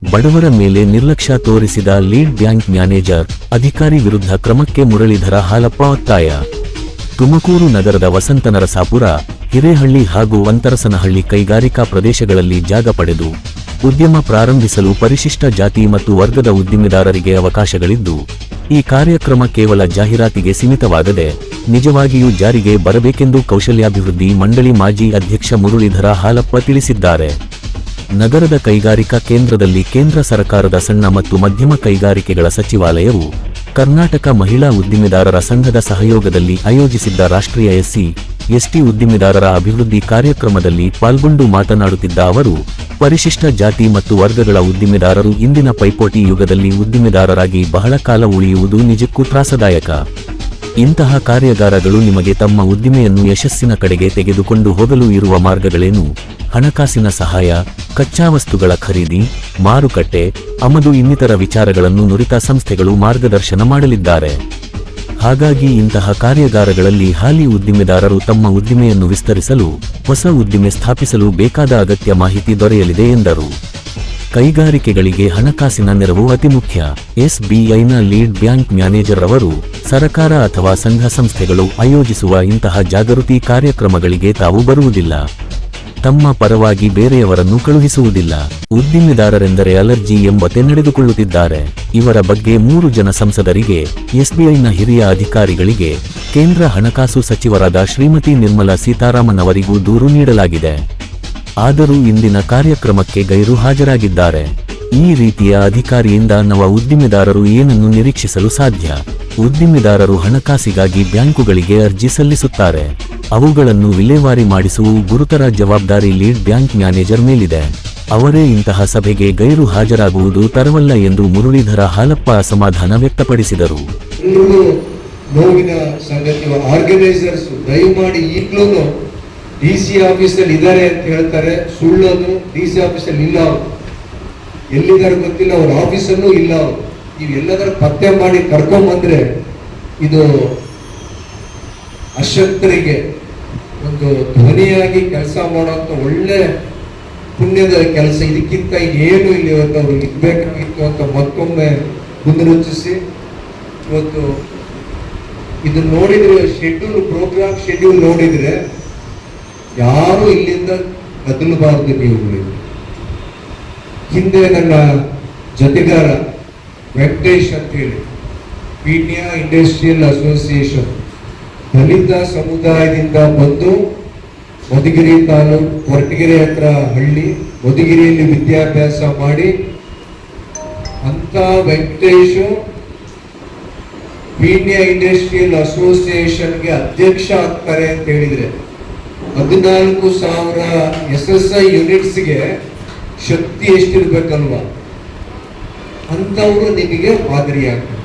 ಬಡವರ ಮೇಲೆ ನಿರ್ಲಕ್ಷ್ಯ ತೋರಿಸಿದ ಲೀಡ್ ಬ್ಯಾಂಕ್ ಮ್ಯಾನೇಜರ್ ಅಧಿಕಾರಿ ವಿರುದ್ಧ ಕ್ರಮಕ್ಕೆ ಮುರಳೀಧರ ಹಾಲಪ್ಪ ಒತ್ತಾಯ. ತುಮಕೂರು ನಗರದ ವಸಂತನರಸಾಪುರ, ಹಿರೇಹಳ್ಳಿ ಹಾಗೂ ವಂತರಸನಹಳ್ಳಿ ಕೈಗಾರಿಕಾ ಪ್ರದೇಶಗಳಲ್ಲಿ ಜಾಗ ಪಡೆದು ಉದ್ಯಮ ಪ್ರಾರಂಭಿಸಲು ಪರಿಶಿಷ್ಟ ಜಾತಿ ಮತ್ತು ವರ್ಗದ ಉದ್ದಿಮೆದಾರರಿಗೆ ಅವಕಾಶಗಳಿದ್ದು, ಈ ಕಾರ್ಯಕ್ರಮ ಕೇವಲ ಜಾಹೀರಾತಿಗೆ ಸೀಮಿತವಾಗದೆ ನಿಜವಾಗಿಯೂ ಜಾರಿಗೆ ಬರಬೇಕೆಂದು ಕೌಶಲ್ಯಾಭಿವೃದ್ಧಿ ಮಂಡಳಿ ಮಾಜಿ ಅಧ್ಯಕ್ಷ ಮುರಳೀಧರ ಹಾಲಪ್ಪ ತಿಳಿಸಿದ್ದಾರೆ. ನಗರದ ಕೈಗಾರಿಕಾ ಕೇಂದ್ರದಲ್ಲಿ ಕೇಂದ್ರ ಸರ್ಕಾರದ ಸಣ್ಣ ಮತ್ತು ಮಧ್ಯಮ ಕೈಗಾರಿಕೆಗಳ ಸಚಿವಾಲಯವು ಕರ್ನಾಟಕ ಮಹಿಳಾ ಉದ್ದಿಮೆದಾರರ ಸಂಘದ ಸಹಯೋಗದಲ್ಲಿ ಆಯೋಜಿಸಿದ್ದ ರಾಷ್ಟ್ರೀಯ ಎಸ್ಸಿ/ಎಸ್ಟಿ ಉದ್ದಿಮೆದಾರರ ಅಭಿವೃದ್ಧಿ ಕಾರ್ಯಕ್ರಮದಲ್ಲಿ ಪಾಲ್ಗೊಂಡು ಮಾತನಾಡುತ್ತಿದ್ದ ಅವರು, ಪರಿಶಿಷ್ಟ ಜಾತಿ ಮತ್ತು ವರ್ಗಗಳ ಉದ್ದಿಮೆದಾರರು ಇಂದಿನ ಪೈಪೋಟಿ ಯುಗದಲ್ಲಿ ಉದ್ದಿಮೆದಾರರಾಗಿ ಬಹಳ ಕಾಲ ಉಳಿಯುವುದು ನಿಜಕ್ಕೂ ತ್ರಾಸದಾಯಕ. ಇಂತಹ ಕಾರ್ಯಾಗಾರಗಳು ನಿಮಗೆ ತಮ್ಮ ಉದ್ದಿಮೆಯನ್ನು ಯಶಸ್ಸಿನ ಕಡೆಗೆ ತೆಗೆದುಕೊಂಡು ಹೋಗಲು ಇರುವ ಮಾರ್ಗಗಳೇನು, ಹಣಕಾಸಿನ ಸಹಾಯ, ಕಚ್ಚಾ ವಸ್ತುಗಳ ಖರೀದಿ, ಮಾರುಕಟ್ಟೆ, ಆಮದು ಇನ್ನಿತರ ವಿಚಾರಗಳನ್ನು ನುರಿತ ಸಂಸ್ಥೆಗಳು ಮಾರ್ಗದರ್ಶನ ಮಾಡಲಿದ್ದಾರೆ. ಹಾಗಾಗಿ ಇಂತಹ ಕಾರ್ಯಾಗಾರಗಳಲ್ಲಿ ಹಾಲಿ ಉದ್ದಿಮೆದಾರರು ತಮ್ಮ ಉದ್ದಿಮೆಯನ್ನು ವಿಸ್ತರಿಸಲು, ಹೊಸ ಉದ್ದಿಮೆ ಸ್ಥಾಪಿಸಲು ಬೇಕಾದ ಅಗತ್ಯ ಮಾಹಿತಿ ದೊರೆಯಲಿದೆ ಎಂದರು. ಕೈಗಾರಿಕೆಗಳಿಗೆ ಹಣಕಾಸಿನ ನೆರವು ಅತಿ ಮುಖ್ಯ. ಎಸ್ಬಿಐನ ಲೀಡ್ ಬ್ಯಾಂಕ್ ಮ್ಯಾನೇಜರ್ ಅವರು, ಸರಕಾರ ಅಥವಾ ಸಂಘ ಸಂಸ್ಥೆಗಳು ಆಯೋಜಿಸುವ ಇಂತಹ ಜಾಗೃತಿ ಕಾರ್ಯಕ್ರಮಗಳಿಗೆ ತಾವು ಬರುವುದಿಲ್ಲ. ತಮ್ಮ ಪರವಾಗಿ ಬೇರೆಯವರನ್ನು ಕಳುಹಿಸುವುದಿಲ್ಲ. ಉದ್ದಿಮೆದಾರರೆಂದರೆ ಅಲರ್ಜಿ ಎಂಬಂತೆ ನಡೆದುಕೊಳ್ಳುತ್ತಿದ್ದಾರೆ. ಇವರ ಬಗ್ಗೆ 3 ಜನ ಸಂಸದರಿಗೆ, ಎಸ್ಬಿಐನ ಹಿರಿಯ ಅಧಿಕಾರಿಗಳಿಗೆ, ಕೇಂದ್ರ ಹಣಕಾಸು ಸಚಿವರಾದ ಶ್ರೀಮತಿ ನಿರ್ಮಲಾ ಸೀತಾರಾಮನ್ ಅವರಿಗೂ ದೂರು ನೀಡಲಾಗಿದೆ. ಆದರೂ ಇಂದಿನ ಕಾರ್ಯಕ್ರಮಕ್ಕೆ ಗೈರು ಹಾಜರಾಗಿದ್ದಾರೆ. ಈ ರೀತಿಯ ಅಧಿಕಾರಿಯಿಂದ ನವ ಉದ್ದಿಮೆದಾರರು ಏನನ್ನು ನಿರೀಕ್ಷಿಸಲು ಸಾಧ್ಯ? ಉದ್ದಿಮೆದಾರರು ಹಣಕಾಸಿಗಾಗಿ ಬ್ಯಾಂಕುಗಳಿಗೆ ಅರ್ಜಿ ಸಲ್ಲಿಸುತ್ತಾರೆ. ಅವುಗಳನ್ನು ವಿಲೇವಾರಿ ಮಾಡಿಸುವ ಗುರುತರ ಜವಾಬ್ದಾರಿ ಲೀಡ್ ಬ್ಯಾಂಕ್ ಮ್ಯಾನೇಜರ್ ಮೇಲಿದೆ. ಅವರೇ ಇಂತಹ ಸಭೆಗೆ ಗೈರು ಹಾಜರಾಗುವುದು ತರವಲ್ಲ ಎಂದು ಮುರಳೀಧರ ಹಾಲಪ್ಪ ಅಸಮಾಧಾನ ವ್ಯಕ್ತಪಡಿಸಿದರು. ನೋವಿನ ಸಂಗತಿ, ಆರ್ಗನೈಸರ್ಸ್ ದಯಮಾಡಿ ಈಗಲೂ ಡಿಸಿ ಆಫೀಸಲ್ಲಿ ಇದ್ದಾರೆ ಅಂತ ಹೇಳ್ತಾರೆ, ಸುಳ್ಳೋದು. ಡಿಸಿ ಆಫೀಸಲ್ಲಿ ಇಲ್ಲ, ಎಲ್ಲಿದ್ದಾರೆ ಗೊತ್ತಿಲ್ಲ, ಅವ್ರ ಆಫೀಸಲ್ಲೂ ಇಲ್ಲ. ಇವೆಲ್ಲದರ ಪತ್ತೆ ಮಾಡಿ ಕರ್ಕೊಂಡ್ಬಂದ್ರೆ ಇದು ಅಶಕ್ತರಿಗೆ ಒಂದು ಧ್ವನಿಯಾಗಿ ಕೆಲಸ ಮಾಡುವಂತ ಒಳ್ಳೆ ಪುಣ್ಯದ ಕೆಲಸ. ಇದಕ್ಕಿಂತ ಏನು ಇಲ್ಲಿ ಇವತ್ತು ಅವರು ಇರ್ಬೇಕಾಗಿತ್ತು ಅಂತ ಮತ್ತೊಮ್ಮೆ ಪುನರುಚ್ಚಿಸಿ, ಇವತ್ತು ಇದನ್ನ ನೋಡಿದ್ರೆ ಪ್ರೋಗ್ರಾಮ್ ಶೆಡ್ಯೂಲ್ ನೋಡಿದ್ರೆ ಯಾರು ಇಲ್ಲಿಂದ ಕದಲಬಾರದು. ನೀವು ಹಿಂದೆ ನನ್ನ ಜೊತೆಗಾರ ವೆಂಕಟೇಶ್ ಅಂತ ಹೇಳಿ, ಪೀಣ್ಯ ಇಂಡಸ್ಟ್ರಿಯಲ್ ಅಸೋಸಿಯೇಷನ್ ದಲಿತ ಸಮುದಾಯದಿಂದ ಬಂದು ಮಧುಗಿರಿ ತಾಲೂಕು ಕೊರಟಗೆರೆ ಹತ್ರ ಹಳ್ಳಿ ಮಧುಗಿರಿಯಲ್ಲಿ ವಿದ್ಯಾಭ್ಯಾಸ ಮಾಡಿ ಅಂತ ವೆಂಕಟೇಶ್ ಪೀಣ್ಯ ಇಂಡಸ್ಟ್ರಿಯಲ್ ಅಸೋಸಿಯೇಷನ್ಗೆ ಅಧ್ಯಕ್ಷ ಆಗ್ತಾರೆ ಅಂತ ಹೇಳಿದ್ರೆ 14,000 SSI ಯೂನಿಟ್ಸ್ಗೆ ಶಕ್ತಿ ಎಷ್ಟಿರ್ಬೇಕಲ್ವಾ? ಅಂತವರು ನಿಮಗೆ ಮಾದರಿಯಾಗ್ತಾರೆ.